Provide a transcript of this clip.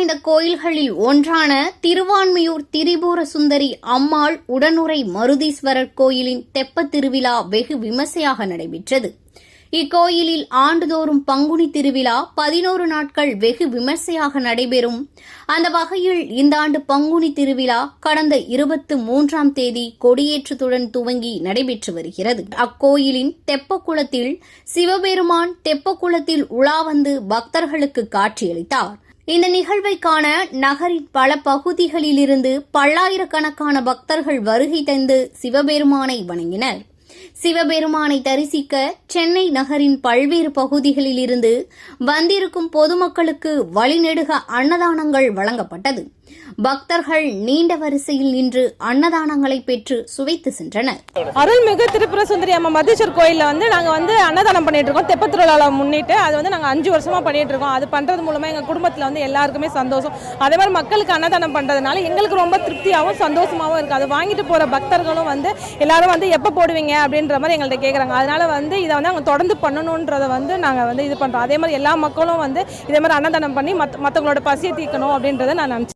வாய்ந்த கோயில்களில் ஒன்றான திருவான்மியூர் திரிபுர சுந்தரி அம்மாள் உடனுறை மருதீஸ்வரர் கோயிலின் தெப்பத் திருவிழா வெகு விமர்சையாக நடைபெற்றது. இக்கோயிலில் ஆண்டுதோறும் பங்குனி திருவிழா 11 நாட்கள் வெகு விமர்சையாக நடைபெறும். அந்த வகையில் இந்த ஆண்டு பங்குனி திருவிழா கடந்த 23ஆம் தேதி கொடியேற்றத்துடன் துவங்கி நடைபெற்று வருகிறது. அக்கோயிலின் தெப்பக்குளத்தில் சிவபெருமான் தெப்பக்குளத்தில் உலா வந்து பக்தர்களுக்கு காட்சியளித்தார். இந்த நிகழ்வை காண நகரின் பல பகுதிகளிலிருந்து பல்லாயிரக்கணக்கான பக்தர்கள் வருகை தந்து சிவபெருமானை வணங்கினர். சிவபெருமானை தரிசிக்க சென்னை நகரின் பல்வேறு பகுதிகளிலிருந்து வந்திருக்கும் பொதுமக்களுக்கு வழிநெடுக அன்னதானங்கள் வழங்கப்பட்டது. பக்தர்கள் நீண்ட வரிசையில் நின்று அன்னதானங்களை பெற்று சுவைத்து சென்றனர். அருள்மிகு திரிபுர சுந்தரி அம்மா மருதீஸ்வரர் கோயிலில் நாங்கள் அன்னதானம் பண்ணிட்டு இருக்கோம். தெப்பத் திருவிழாவை முன்னிட்டு அது நாங்கள் 5 வருஷமா பண்ணிட்டு இருக்கோம். அது பண்றது மூலமா எங்கள் குடும்பத்தில் எல்லாருக்குமே சந்தோஷம். அதே மாதிரி மக்களுக்கு அன்னதானம் பண்றதுனால எங்களுக்கு ரொம்ப திருப்தியாகவும் சந்தோஷமாகவும் இருக்கு. அதை வாங்கிட்டு போற பக்தர்களும் எல்லாரும் எப்போ போடுவீங்க அப்படின்ற மாதிரி எங்கள்கிட்ட கேட்குறாங்க. அதனால இதை நாங்கள் தொடர்ந்து பண்ணணுன்றதை நாங்கள் இது பண்றோம். அதே மாதிரி எல்லா மக்களும் இதே மாதிரி அன்னதானம் பண்ணி மற்றவங்களோட பசியை தீர்க்கணும் அப்படின்றத நான் நினைச்சேன்.